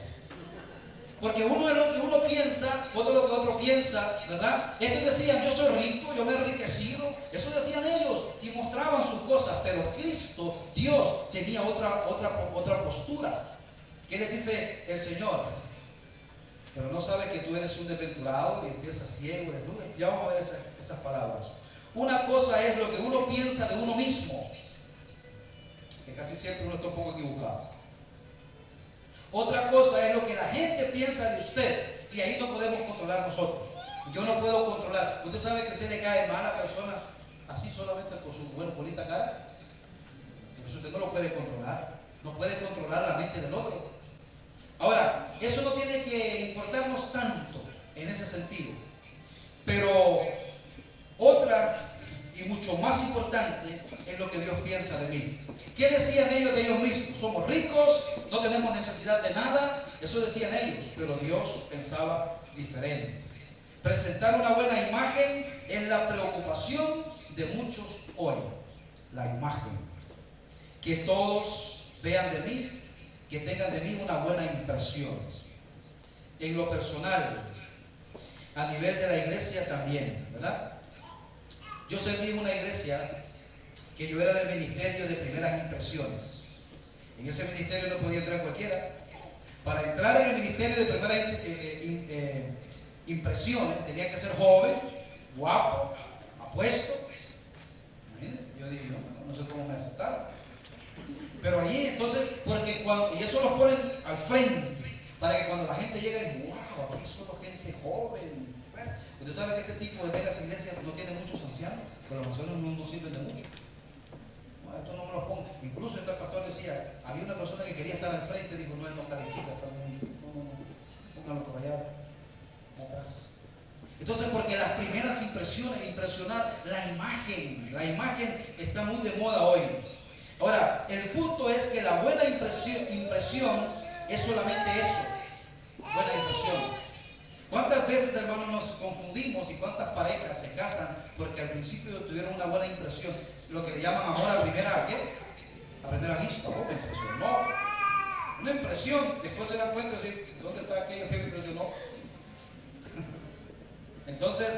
Porque uno es lo que uno piensa, otro es lo que otro piensa, ¿verdad? Ellos decían, yo soy rico, yo me he enriquecido. Eso decían ellos y mostraban sus cosas. Pero Cristo, Dios, tenía otra postura. ¿Qué les dice el Señor? Pero no sabes que tú eres un desventurado y empiezas ciego, desnudo. Ya vamos a ver esas palabras. Una cosa es lo que uno piensa de uno mismo, que casi siempre uno está un poco equivocado. Otra cosa es lo que la gente piensa de usted, y ahí no podemos controlar nosotros. Yo no puedo controlar. Usted sabe que a usted le cae mal a personas así solamente por su bonita cara. Pero usted no lo puede controlar. No puede controlar la mente del otro. Ahora, eso no tiene que importarnos tanto en ese sentido. Pero otra y mucho más importante es lo que Dios piensa de mí. ¿Qué decían ellos de ellos mismos? Somos ricos, no tenemos necesidad de nada. Eso decían ellos, pero Dios pensaba diferente. Presentar una buena imagen es la preocupación de muchos hoy. La imagen. Que todos vean de mí, que tengan de mí una buena impresión. En lo personal, a nivel de la iglesia también, ¿verdad? Yo serví en una iglesia que yo era del ministerio de primeras impresiones. En ese ministerio no podía entrar cualquiera. Para entrar en el ministerio de primera impresión tenía que ser joven, guapo, apuesto. Imagínense, yo dije, no sé cómo me aceptaron. Pero allí entonces, y eso lo ponen al frente, para que cuando la gente llegue y diga, wow, aquí solo gente joven. Bueno, usted sabe que este tipo de megas iglesias no tiene muchos ancianos, pero los ancianos no sirven de mucho. No, esto no me lo pongo. Incluso este pastor decía, había una persona que quería estar al frente, dijo, no, él no califica, póngalo por allá atrás. Entonces, porque las primeras impresiones, impresionar la imagen está muy de moda hoy. Ahora, el punto es que la buena impresión es solamente eso, buena impresión. ¿Cuántas veces, hermanos, nos confundimos y cuántas parejas se casan porque al principio tuvieron una buena impresión? Lo que le llaman ahora a primera vista, ¿no? Me impresionó. Una impresión, después se dan cuenta de dónde está aquello que me impresionó. Entonces,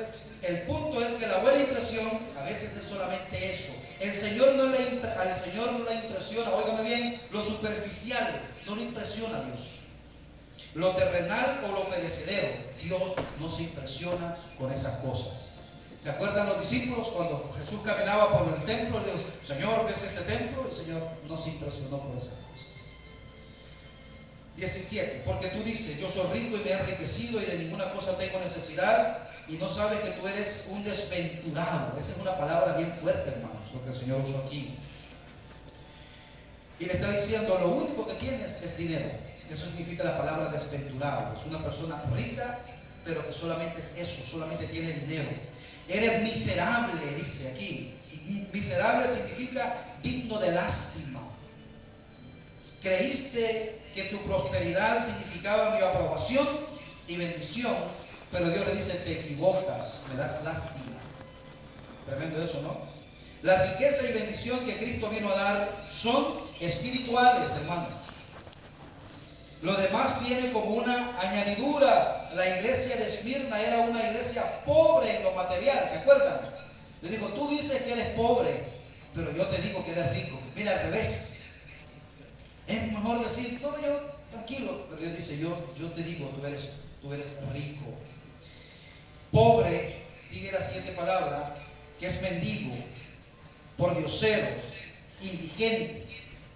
el punto es que la buena impresión a veces es solamente eso. Al Señor no le impresiona, óigame bien, lo superficial, no le impresiona a Dios. Lo terrenal o lo perecedero, Dios no se impresiona con esas cosas. ¿Se acuerdan los discípulos cuando Jesús caminaba por el templo? Le dijo, Señor, ¿ves este templo? El Señor no se impresionó por esas cosas. 17, porque tú dices, yo soy rico y me he enriquecido y de ninguna cosa tengo necesidad, y no sabes que tú eres un desventurado. Esa es una palabra bien fuerte, hermanos, lo que el Señor usó aquí. Y le está diciendo, lo único que tienes es dinero. Eso significa la palabra desventurado. Es una persona rica, pero que solamente es eso, solamente tiene dinero. Eres miserable, dice aquí. Miserable significa digno de lástima. Creíste que tu prosperidad significaba mi aprobación y bendición, pero Dios le dice, te equivocas, me das lástima. Tremendo eso, ¿no? La riqueza y bendición que Cristo vino a dar son espirituales, hermanos. Lo demás viene como una añadidura. La iglesia de Esmirna era una iglesia pobre en lo material, ¿se acuerdan? Le dijo, tú dices que eres pobre, pero yo te digo que eres rico. Mira, al revés. Es mejor decir, no, yo tranquilo, pero Dios dice, yo te digo, tú eres rico. Pobre, sigue la siguiente palabra, que es mendigo, pordiosero, indigente.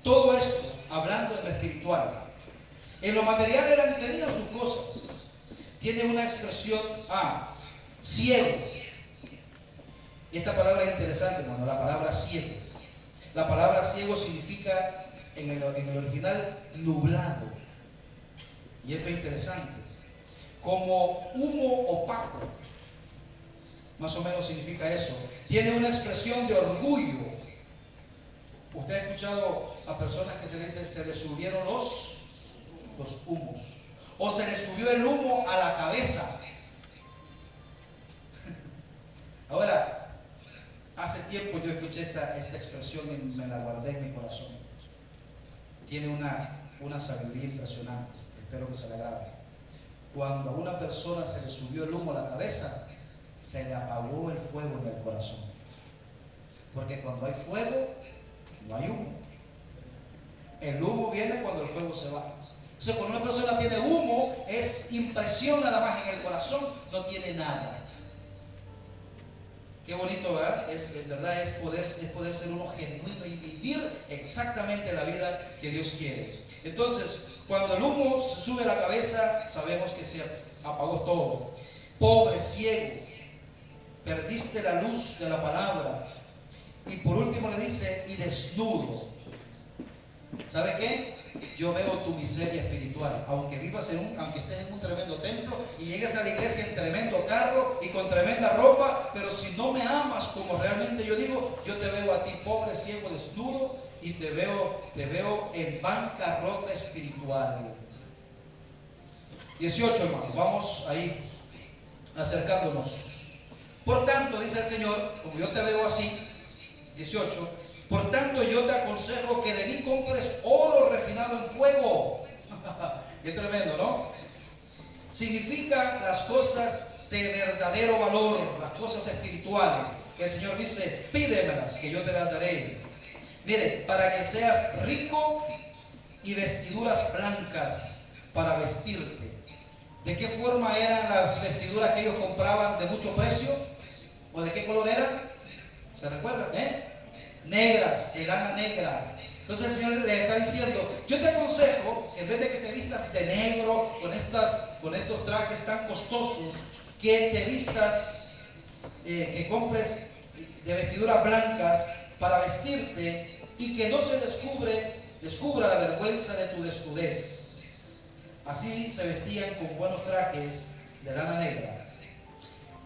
Todo esto hablando en lo espiritual. En lo material tenían sus cosas. Tiene una expresión, ciego. Y esta palabra es interesante, hermano, la palabra ciego. La palabra ciego significa en el original nublado. Y esto es interesante. Como humo opaco. Más o menos significa eso. Tiene una expresión de orgullo. Usted ha escuchado a personas que se le dicen, se le subieron los humos. O se le subió el humo a la cabeza. Ahora, hace tiempo yo escuché esta expresión y me la guardé en mi corazón. Tiene una sabiduría impresionante. Espero que se le agrade. Cuando a una persona se le subió el humo a la cabeza, se le apagó el fuego en el corazón. Porque cuando hay fuego, no hay humo. El humo viene cuando el fuego se va. Entonces, cuando una persona tiene humo, es impresión nada más en el corazón, no tiene nada. Qué bonito, ¿verdad? ¿Verdad? Es poder ser uno genuino y vivir exactamente la vida que Dios quiere. Entonces, cuando el humo se sube a la cabeza, sabemos que se apagó todo. Pobre, ciego, perdiste la luz de la palabra. Y por último le dice, y desnudo. ¿Sabe qué? Yo veo tu miseria espiritual. Aunque estés en un tremendo templo y llegues a la iglesia en tremendo carro y con tremenda ropa, pero si no me amas como realmente yo digo, yo te veo a ti pobre, ciego, desnudo, y te veo en bancarrota espiritual. 18, hermanos, vamos ahí acercándonos. Por tanto, dice el Señor, como yo te veo así, 18, por tanto yo te aconsejo que de mí compres oro refinado en fuego. Qué tremendo, ¿no? Significa las cosas de verdadero valor, las cosas espirituales. El Señor dice, pídemelas, que yo te las daré. Mire, para que seas rico y vestiduras blancas, para vestirte. ¿De qué forma eran las vestiduras que ellos compraban de mucho precio? ¿O de qué color eran? ¿Se recuerdan? Negras, de lana negra. Entonces el Señor le está diciendo, yo te aconsejo, en vez de que te vistas de negro con estos trajes tan costosos, que te vistas, que compres de vestiduras blancas para vestirte y que no se descubra la vergüenza de tu desnudez. Así se vestían con buenos trajes de lana negra.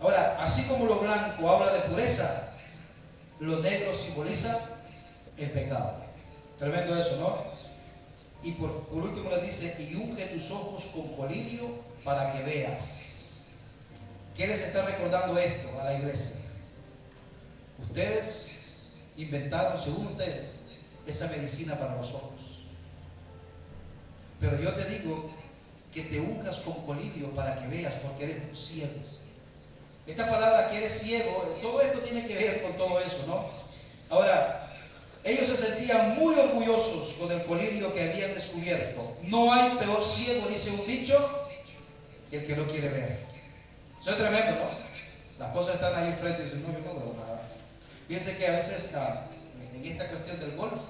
Ahora, así como lo blanco habla de pureza, lo negro simboliza el pecado. Tremendo eso, ¿no? Y por último les dice, y unge tus ojos con colirio para que veas. ¿Qué les está recordando esto a la iglesia? Ustedes inventaron, según ustedes, esa medicina para los ojos. Pero yo te digo que te unjas con colirio para que veas, porque eres un ciego. Esta palabra que eres ciego, todo esto tiene que ver con todo eso, ¿no? Ahora, ellos se sentían muy orgullosos con el colirio que habían descubierto. No hay peor ciego, dice un dicho, que el que no quiere ver. Eso es tremendo, ¿no? Las cosas están ahí enfrente y dicen, no, yo no veo nada. Fíjense que a veces en esta cuestión del golf,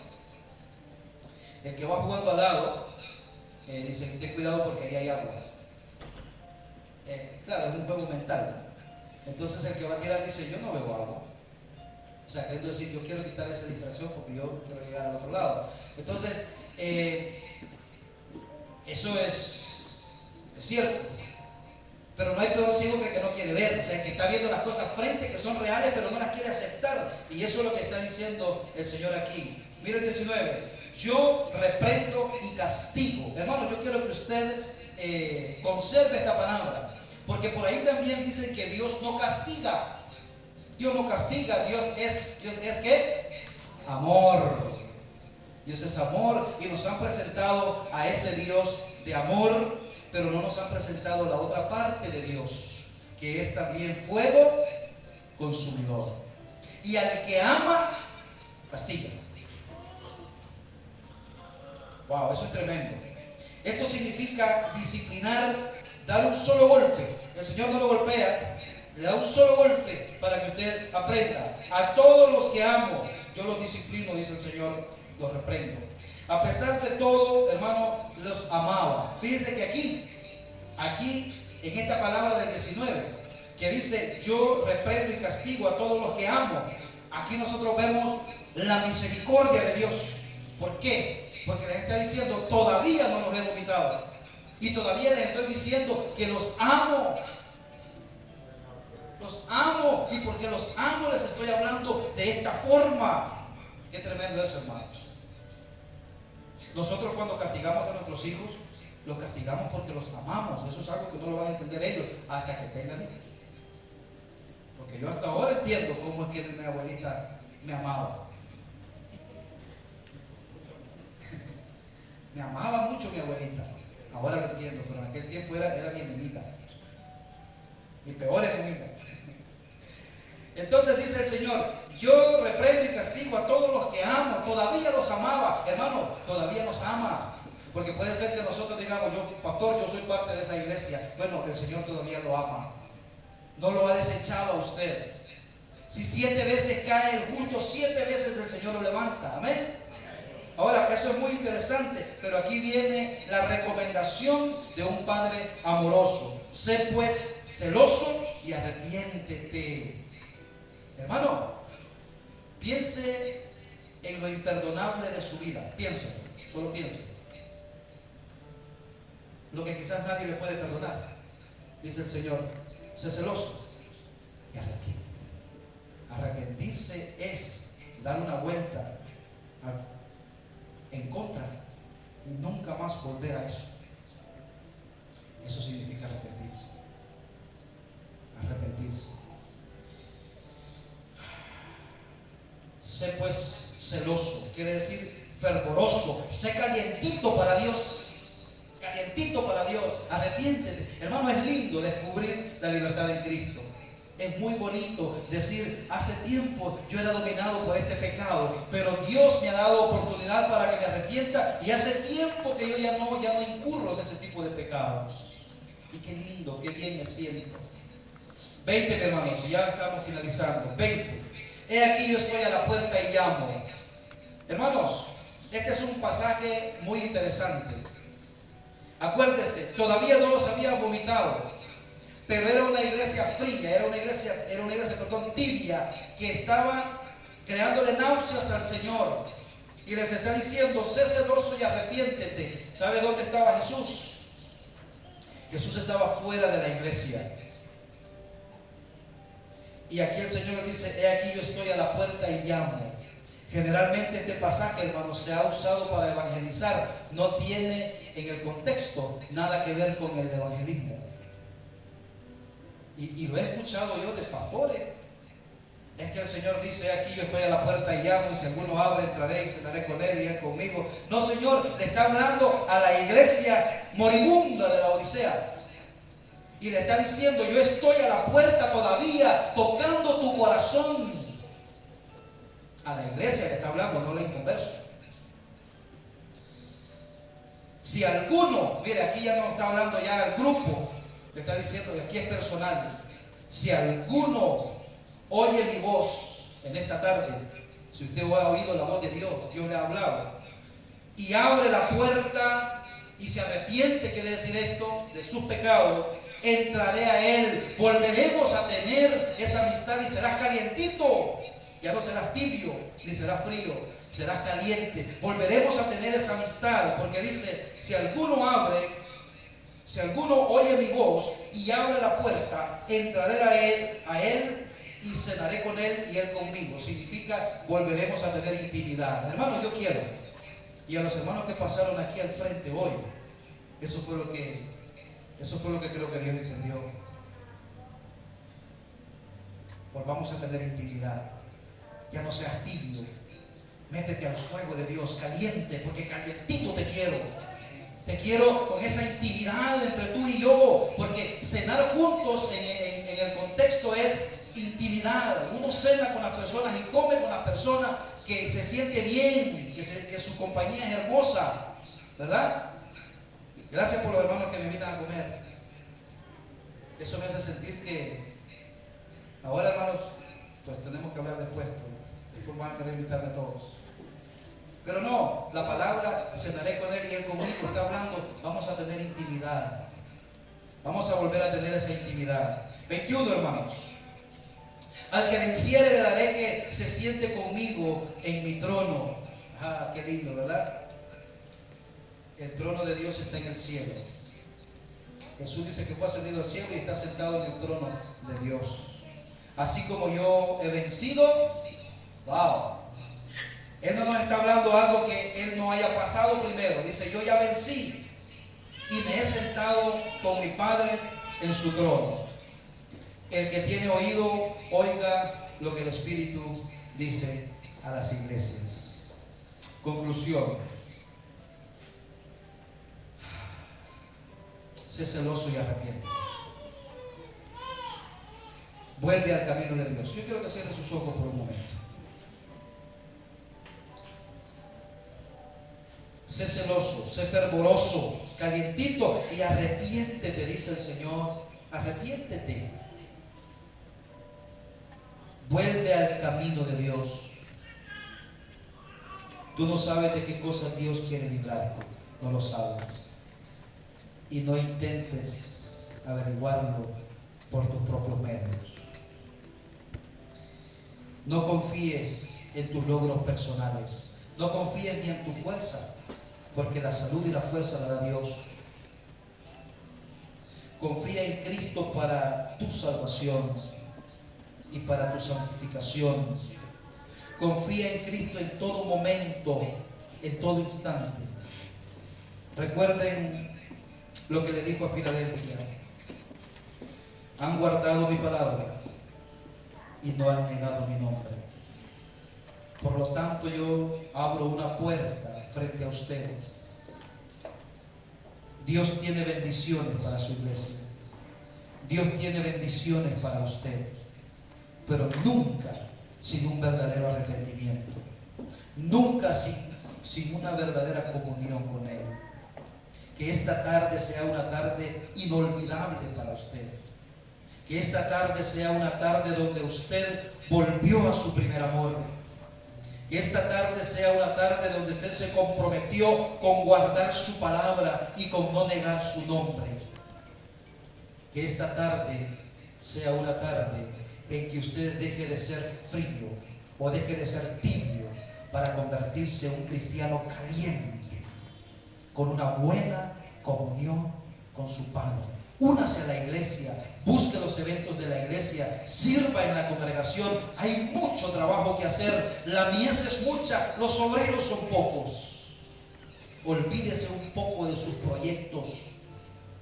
el que va jugando al lado, dice, ten cuidado porque ahí hay agua. Claro, es un juego mental. Entonces el que va a tirar dice, yo no veo agua. O sea, queriendo decir, yo quiero quitar esa distracción porque yo quiero llegar al otro lado. Entonces, eso es cierto. Pero no hay peor ciego que el que no quiere ver. O sea, el que está viendo las cosas frente que son reales, pero no las quiere aceptar. Y eso es lo que está diciendo el Señor aquí. Mira el 19. Yo reprendo y castigo. Hermano, yo quiero que usted conserve esta palabra. Porque por ahí también dicen que Dios no castiga. Dios no castiga. Dios es ¿qué? Amor. Dios es amor. Y nos han presentado a ese Dios de amor, pero no nos han presentado la otra parte de Dios, que es también fuego consumidor. Y al que ama, castiga. Wow, eso es tremendo. Esto significa disciplinar, dar un solo golpe. El Señor no lo golpea, le da un solo golpe para que usted aprenda. A todos los que amo, yo los disciplino, dice el Señor, los reprendo. A pesar de todo, hermano, los amaba. Fíjense que aquí, en esta palabra del 19, que dice, yo reprendo y castigo a todos los que amo. Aquí nosotros vemos la misericordia de Dios. ¿Por qué? Porque les está diciendo, todavía no los he vomitado. Y todavía les estoy diciendo que los amo. Los amo. Y porque los amo les estoy hablando de esta forma. Qué tremendo eso, hermanos. Nosotros cuando castigamos a nuestros hijos, los castigamos porque los amamos. Eso es algo que no lo van a entender ellos hasta que tengan hijos. Porque yo hasta ahora entiendo cómo es que mi abuelita me amaba. Me amaba mucho mi abuelita. Ahora lo entiendo, pero en aquel tiempo era mi enemiga. Mi peor enemiga. Entonces dice el Señor, yo reprendo y castigo a todos los que amo. Todavía los amaba. Hermano, todavía nos ama. Porque puede ser que nosotros digamos, yo, pastor, yo soy parte de esa iglesia. Bueno, el Señor todavía lo ama. No lo ha desechado a usted. Si 7 veces cae el justo, 7 veces el Señor lo levanta. Amén. Ahora, eso es muy interesante, pero aquí viene la recomendación de un padre amoroso. Sé pues celoso y arrepiéntete. Hermano, piense en lo imperdonable de su vida. Piénselo, solo piense. Lo que quizás nadie le puede perdonar. Dice el Señor, sé celoso y arrepiéntete. Arrepentirse es dar una vuelta en contra y nunca más volver a eso. Eso significa arrepentirse. Arrepentirse. Sé pues celoso, quiere decir fervoroso. Sé calientito para Dios. Calientito para Dios. Arrepiéntete. Hermano, es lindo descubrir la libertad en Cristo. Es muy bonito decir, hace tiempo yo era dominado por este pecado, pero Dios me ha dado oportunidad orar para que me arrepienta, y hace tiempo que yo ya no incurro en ese tipo de pecados. Y qué lindo, qué bien me siento. 20, mi hermanos, y ya estamos finalizando. 20. He aquí yo estoy a la puerta y llamo. Hermanos, este es un pasaje muy interesante. Acuérdense, todavía no los había vomitado, pero era una iglesia fría, era una iglesia, tibia, que estaba creándole náuseas al Señor. Y les está diciendo, sé celoso y arrepiéntete. ¿Sabe dónde estaba Jesús? Jesús estaba fuera de la iglesia. Y aquí el Señor le dice, he aquí yo estoy a la puerta y llamo. Generalmente este pasaje, hermanos, se ha usado para evangelizar. No tiene en el contexto nada que ver con el evangelismo. Y lo he escuchado yo de pastores. Es que el Señor dice, aquí yo estoy a la puerta y llamo, y si alguno abre, entraré y cenaré con él y él conmigo. No, Señor, le está hablando a la iglesia moribunda de la Odisea. Y le está diciendo, yo estoy a la puerta todavía, tocando tu corazón. A la iglesia le está hablando, no a la inconverso. Si alguno, mire, aquí ya no está hablando ya al grupo, le está diciendo que aquí es personal. Si alguno oye mi voz en esta tarde, si usted ha oído la voz de Dios, Dios le ha hablado, y abre la puerta y se arrepiente, quiere decir esto, de sus pecados, entraré a él, volveremos a tener esa amistad y serás calientito. Ya no serás tibio, ni serás frío, serás caliente. Volveremos a tener esa amistad, porque dice, si alguno oye mi voz y abre la puerta, entraré a él y cenaré con él y él conmigo. Significa, volveremos a tener intimidad. Hermanos, yo quiero, y a los hermanos que pasaron aquí al frente hoy, eso fue lo que creo que Dios entendió. Volvamos a tener intimidad. Ya no seas tibio, métete al fuego de Dios, caliente, porque calientito te quiero. Te quiero con esa intimidad entre tú y yo, porque cenar juntos en el contexto es intimidad. Uno cena con las personas y come con las personas que se siente bien, que su compañía es hermosa, ¿verdad? Gracias por los hermanos que me invitan a comer. Eso me hace sentir que ahora, hermanos, pues tenemos que hablar después. Después van a querer invitarme a todos. Pero no, la palabra cenaré con él y él conmigo está hablando, vamos a tener intimidad. Vamos a volver a tener esa intimidad. 21, hermanos. Al que venciere le daré que se siente conmigo en mi trono. Ah, qué lindo, ¿verdad? El trono de Dios está en el cielo. Jesús dice que fue ascendido al cielo y está sentado en el trono de Dios. Así como yo he vencido, wow. Él no nos está hablando algo que él no haya pasado primero. Dice, yo ya vencí y me he sentado con mi Padre en su trono. El que tiene oído, oiga lo que el Espíritu dice a las iglesias. Conclusión. Sé celoso y arrepiente. Vuelve al camino de Dios. Yo quiero que cierre sus ojos por un momento. Sé celoso, sé fervoroso, calientito y arrepiéntete, dice el Señor. Arrepiéntete. Vuelve al camino de Dios. Tú no sabes de qué cosas Dios quiere librarte. No lo sabes. Y no intentes averiguarlo por tus propios medios. No confíes en tus logros personales. No confíes ni en tu fuerza, porque la salud y la fuerza la da Dios. Confía en Cristo para tu salvación y para tu santificación. Confía en Cristo en todo momento, en todo instante. Recuerden lo que le dijo a Filadelfia: han guardado mi palabra y no han negado mi nombre. Por lo tanto, yo abro una puerta frente a ustedes. Dios tiene bendiciones para su iglesia. Dios tiene bendiciones para usted, pero nunca sin un verdadero arrepentimiento. Nunca sin una verdadera comunión con Él. Que esta tarde sea una tarde inolvidable para usted. Que esta tarde sea una tarde donde usted volvió a su primer amor. Que esta tarde sea una tarde donde usted se comprometió con guardar su palabra y con no negar su nombre. Que esta tarde sea una tarde en que usted deje de ser frío o deje de ser tibio para convertirse en un cristiano caliente, con una buena comunión con su Padre. Únase a la iglesia, busque los eventos de la iglesia, sirva en la congregación. Hay mucho trabajo que hacer, la mies es mucha, los obreros son pocos. Olvídese un poco de sus proyectos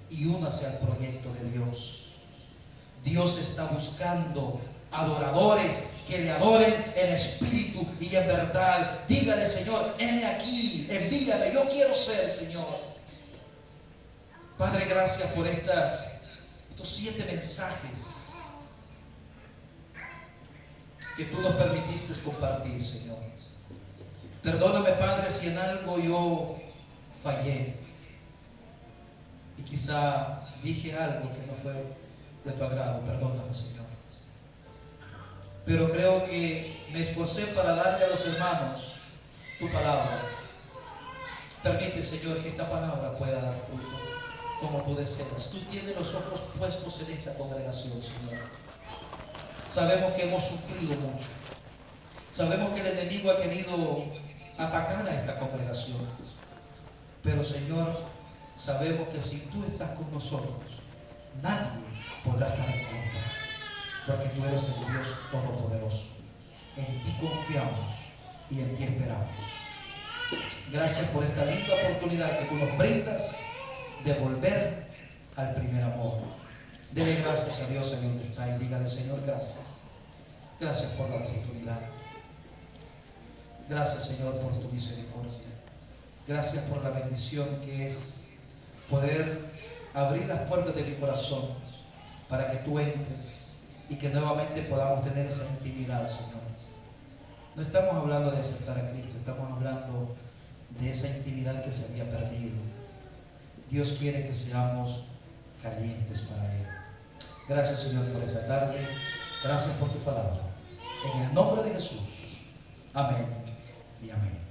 y únase al proyecto de Dios. Dios está buscando adoradores que le adoren en espíritu y en verdad. Dígale: Señor, heme aquí, envíame, yo quiero ser, Señor. Padre, gracias por estos 7 mensajes que tú nos permitiste compartir, Señor. Perdóname, Padre, si en algo yo fallé y quizá dije algo que no fue de tu agrado. Perdóname, Señor. Pero creo que me esforcé para darle a los hermanos tu palabra. Permite, Señor, que esta palabra pueda dar fruto como tú deseas. Tú tienes los ojos puestos en esta congregación, Señor. Sabemos que hemos sufrido mucho. Sabemos que el enemigo ha querido atacar a esta congregación. Pero, Señor, sabemos que si tú estás con nosotros, nadie podrá estar en contra, porque tú eres el Dios Todopoderoso. En ti confiamos y en ti esperamos. Gracias por esta linda oportunidad que tú nos brindas de volver al primer amor. Dele gracias a Dios en donde está y dígale: Señor, gracias. Gracias por la oportunidad. Gracias, Señor, por tu misericordia. Gracias por la bendición que es poder abrir las puertas de mi corazón para que tú entres y que nuevamente podamos tener esa intimidad, Señor. No estamos hablando de aceptar a Cristo, estamos hablando de esa intimidad que se había perdido. Dios quiere que seamos calientes para Él. Gracias, Señor, por esta tarde. Gracias por tu palabra. En el nombre de Jesús. Amén y amén.